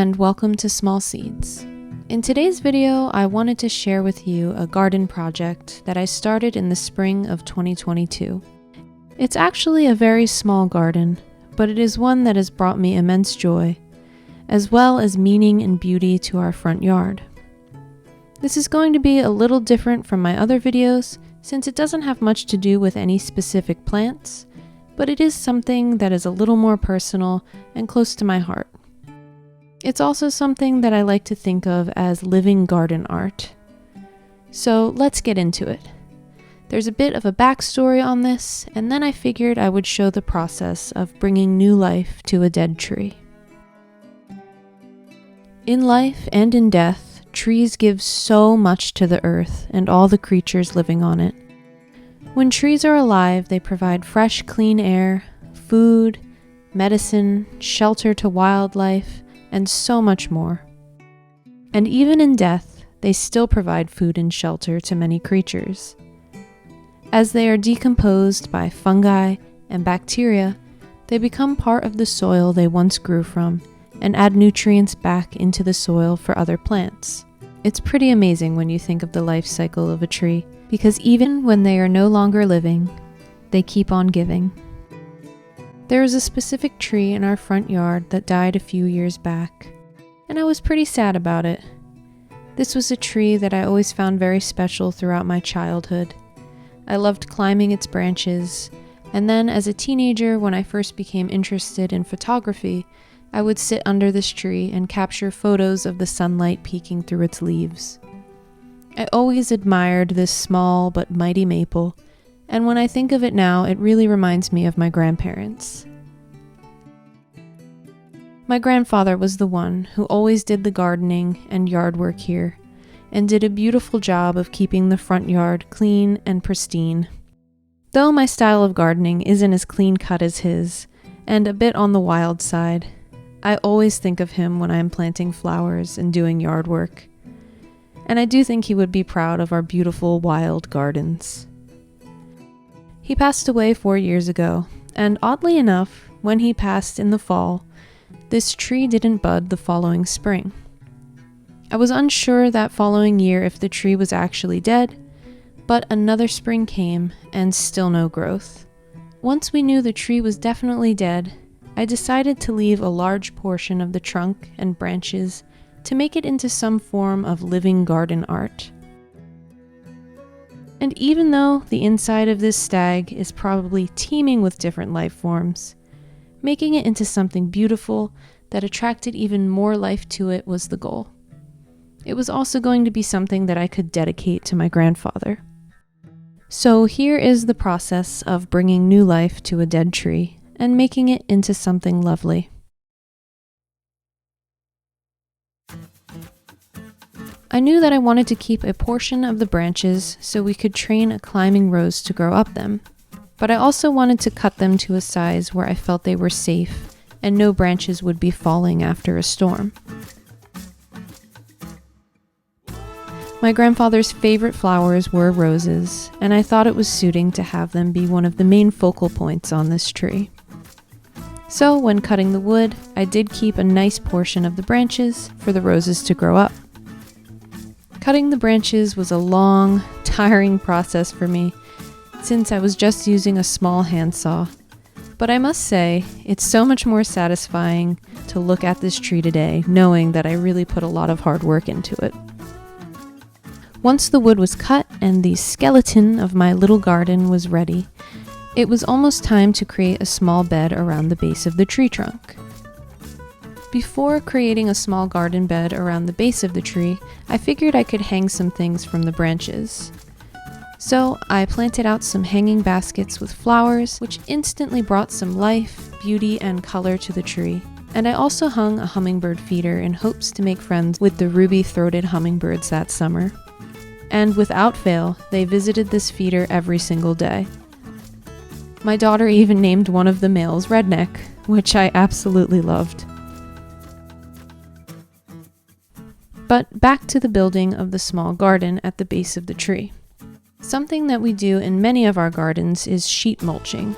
and welcome to Small Seeds. In today's video, I wanted to share with you a garden project that I started in the spring of 2022. It's actually a very small garden, but it is one that has brought me immense joy, as well as meaning and beauty to our front yard. This is going to be a little different from my other videos, since it doesn't have much to do with any specific plants, but it is something that is a little more personal and close to my heart. It's also something that I like to think of as living garden art. So let's get into it. There's a bit of a backstory on this, and then I figured I would show the process of bringing new life to a dead tree. In life and in death, trees give so much to the earth and all the creatures living on it. When trees are alive, they provide fresh, clean air, food, medicine, shelter to wildlife, and so much more. And even in death, they still provide food and shelter to many creatures. As they are decomposed by fungi and bacteria, they become part of the soil they once grew from and add nutrients back into the soil for other plants. It's pretty amazing when you think of the life cycle of a tree, because even when they are no longer living, they keep on giving. There is a specific tree in our front yard that died a few years back, and I was pretty sad about it. This was a tree that I always found very special throughout my childhood. I loved climbing its branches, and then as a teenager, when I first became interested in photography, I would sit under this tree and capture photos of the sunlight peeking through its leaves. I always admired this small but mighty maple, and when I think of it now, it really reminds me of my grandparents. My grandfather was the one who always did the gardening and yard work here, and did a beautiful job of keeping the front yard clean and pristine. Though my style of gardening isn't as clean-cut as his, and a bit on the wild side, I always think of him when I'm planting flowers and doing yard work. And I do think he would be proud of our beautiful wild gardens. He passed away 4 years ago, and oddly enough, when he passed in the fall, this tree didn't bud the following spring. I was unsure that following year if the tree was actually dead, but another spring came and still no growth. Once we knew the tree was definitely dead, I decided to leave a large portion of the trunk and branches to make it into some form of living garden art. And even though the inside of this stag is probably teeming with different life forms, making it into something beautiful that attracted even more life to it was the goal. It was also going to be something that I could dedicate to my grandfather. So here is the process of bringing new life to a dead tree and making it into something lovely. I knew that I wanted to keep a portion of the branches so we could train a climbing rose to grow up them, but I also wanted to cut them to a size where I felt they were safe and no branches would be falling after a storm. My grandfather's favorite flowers were roses, and I thought it was suiting to have them be one of the main focal points on this tree. So when cutting the wood, I did keep a nice portion of the branches for the roses to grow up. Cutting the branches was a long, tiring process for me, since I was just using a small handsaw. But I must say, it's so much more satisfying to look at this tree today, knowing that I really put a lot of hard work into it. Once the wood was cut and the skeleton of my little garden was ready, it was almost time to create a small bed around the base of the tree trunk. Before creating a small garden bed around the base of the tree, I figured I could hang some things from the branches. So I planted out some hanging baskets with flowers, which instantly brought some life, beauty, and color to the tree. And I also hung a hummingbird feeder in hopes to make friends with the ruby-throated hummingbirds that summer. And without fail, they visited this feeder every single day. My daughter even named one of the males Redneck, which I absolutely loved. But back to the building of the small garden at the base of the tree. Something that we do in many of our gardens is sheet mulching.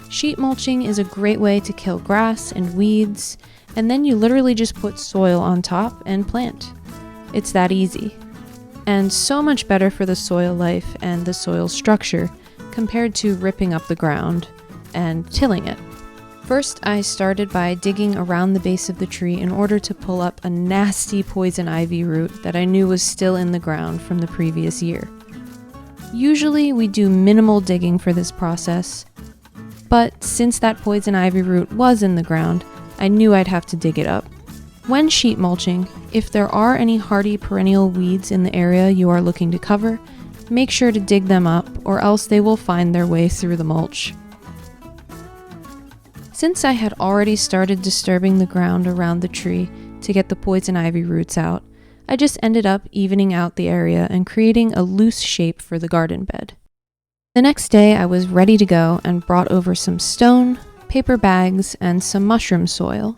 Sheet mulching is a great way to kill grass and weeds And then you literally just put soil on top and plant. It's that easy. And so much better for the soil life and the soil structure compared to ripping up the ground and tilling it. First, I started by digging around the base of the tree in order to pull up a nasty poison ivy root that I knew was still in the ground from the previous year. Usually we do minimal digging for this process, but since that poison ivy root was in the ground, I knew I'd have to dig it up. When sheet mulching, if there are any hardy perennial weeds in the area you are looking to cover, make sure to dig them up or else they will find their way through the mulch. Since I had already started disturbing the ground around the tree to get the poison ivy roots out, I just ended up evening out the area and creating a loose shape for the garden bed. The next day I was ready to go and brought over some stone, paper bags, and some mushroom soil.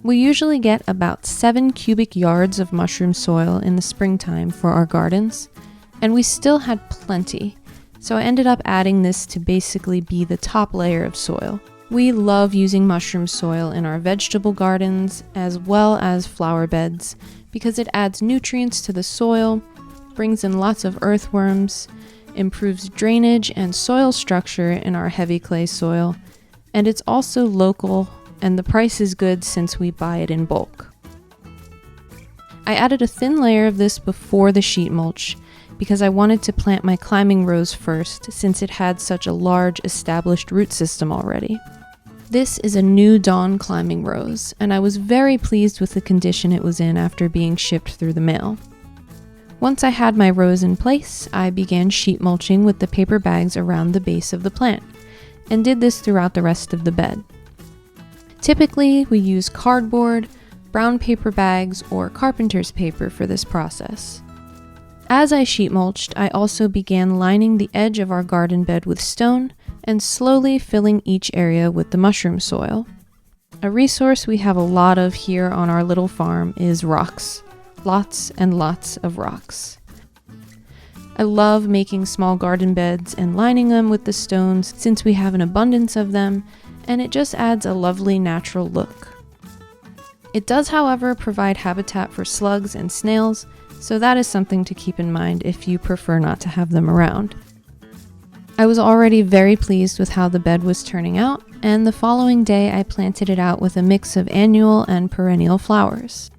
We usually get about 7 cubic yards of mushroom soil in the springtime for our gardens, and we still had plenty, so I ended up adding this to basically be the top layer of soil. We love using mushroom soil in our vegetable gardens as well as flower beds because it adds nutrients to the soil, brings in lots of earthworms, improves drainage and soil structure in our heavy clay soil, and it's also local and the price is good since we buy it in bulk. I added a thin layer of this before the sheet mulch because I wanted to plant my climbing rose first since it had such a large established root system already. This is a new Dawn climbing rose, and I was very pleased with the condition it was in after being shipped through the mail. Once I had my rose in place, I began sheet mulching with the paper bags around the base of the plant, and did this throughout the rest of the bed. Typically, we use cardboard, brown paper bags, or carpenter's paper for this process. As I sheet mulched, I also began lining the edge of our garden bed with stone and slowly filling each area with the mushroom soil. A resource we have a lot of here on our little farm is rocks. Lots and lots of rocks. I love making small garden beds and lining them with the stones since we have an abundance of them, and it just adds a lovely natural look. It does, however, provide habitat for slugs and snails, so that is something to keep in mind if you prefer not to have them around. I was already very pleased with how the bed was turning out, and the following day I planted it out with a mix of annual and perennial flowers.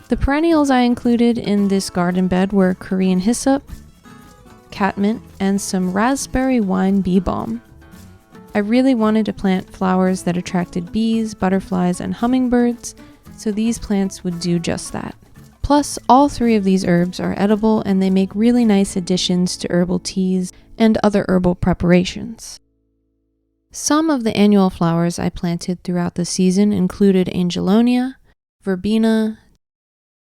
The perennials I included in this garden bed were Korean hyssop, catmint, and some raspberry wine bee balm. I really wanted to plant flowers that attracted bees, butterflies, and hummingbirds, so these plants would do just that. Plus, all 3 of these herbs are edible and they make really nice additions to herbal teas and other herbal preparations. Some of the annual flowers I planted throughout the season included angelonia, verbena,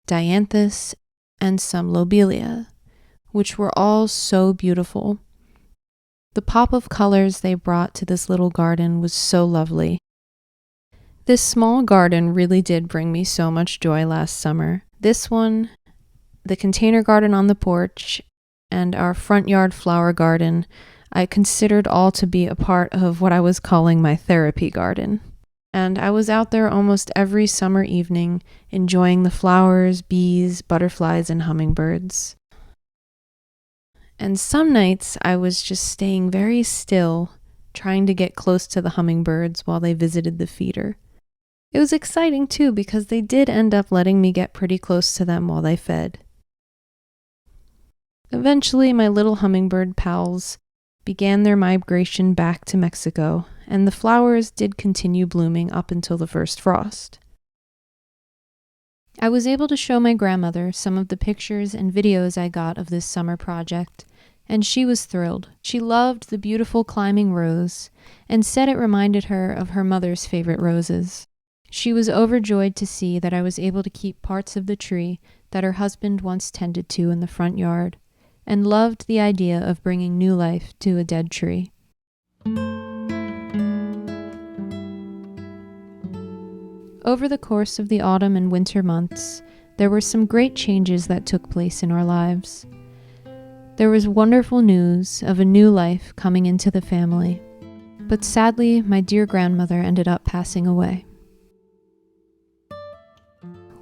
dianthus, and some lobelia, which were all so beautiful. The pop of colors they brought to this little garden was so lovely. This small garden really did bring me so much joy last summer. This one, the container garden on the porch, and our front yard flower garden, I considered all to be a part of what I was calling my therapy garden. And I was out there almost every summer evening, enjoying the flowers, bees, butterflies, and hummingbirds. And some nights I was just staying very still, trying to get close to the hummingbirds while they visited the feeder. It was exciting too because they did end up letting me get pretty close to them while they fed. Eventually, my little hummingbird pals began their migration back to Mexico, and the flowers did continue blooming up until the first frost. I was able to show my grandmother some of the pictures and videos I got of this summer project, and she was thrilled. She loved the beautiful climbing rose and said it reminded her of her mother's favorite roses. She was overjoyed to see that I was able to keep parts of the tree that her husband once tended to in the front yard, and loved the idea of bringing new life to a dead tree. Over the course of the autumn and winter months, there were some great changes that took place in our lives. There was wonderful news of a new life coming into the family, but sadly, my dear grandmother ended up passing away.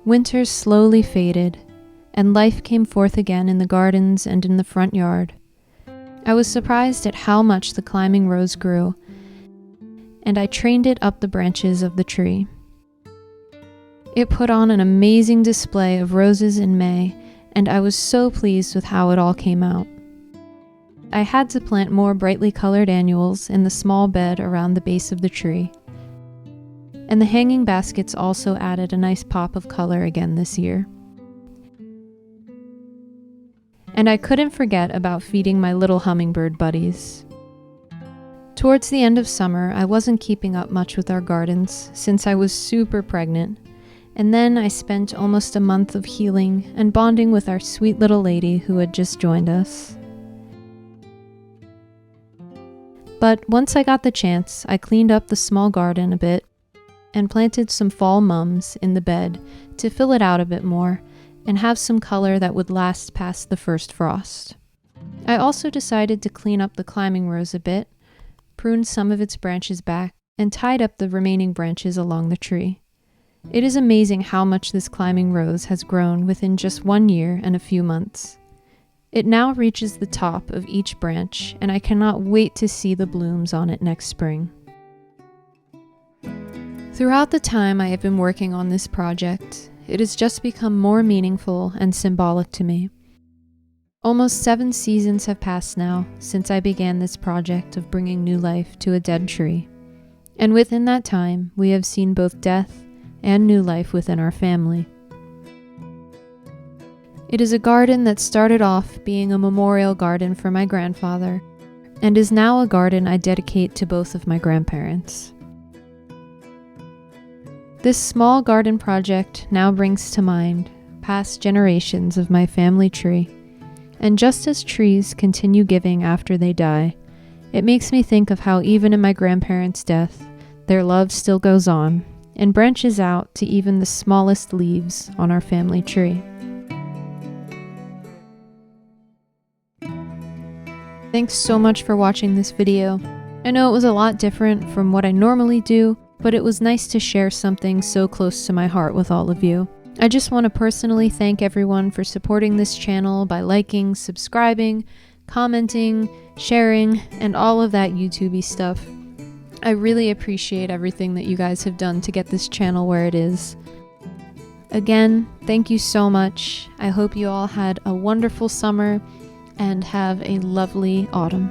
Winter slowly faded, and life came forth again in the gardens and in the front yard. I was surprised at how much the climbing rose grew, and I trained it up the branches of the tree. It put on an amazing display of roses in May, and I was so pleased with how it all came out. I had to plant more brightly colored annuals in the small bed around the base of the tree. And the hanging baskets also added a nice pop of color again this year. And I couldn't forget about feeding my little hummingbird buddies. Towards the end of summer, I wasn't keeping up much with our gardens since I was super pregnant, and then I spent almost a month of healing and bonding with our sweet little lady who had just joined us. But once I got the chance, I cleaned up the small garden a bit and planted some fall mums in the bed to fill it out a bit more and have some color that would last past the first frost. I also decided to clean up the climbing rose a bit, pruned some of its branches back, and tied up the remaining branches along the tree. It is amazing how much this climbing rose has grown within just 1 year and a few months. It now reaches the top of each branch, and I cannot wait to see the blooms on it next spring. Throughout the time I have been working on this project, it has just become more meaningful and symbolic to me. Almost 7 seasons have passed now since I began this project of bringing new life to a dead tree. And within that time, we have seen both death and new life within our family. It is a garden that started off being a memorial garden for my grandfather, and is now a garden I dedicate to both of my grandparents. This small garden project now brings to mind past generations of my family tree, and just as trees continue giving after they die, it makes me think of how even in my grandparents' death, their love still goes on and branches out to even the smallest leaves on our family tree. Thanks so much for watching this video. I know it was a lot different from what I normally do, but it was nice to share something so close to my heart with all of you. I just want to personally thank everyone for supporting this channel by liking, subscribing, commenting, sharing, and all of that YouTube-y stuff. I really appreciate everything that you guys have done to get this channel where it is. Again, thank you so much. I hope you all had a wonderful summer and have a lovely autumn.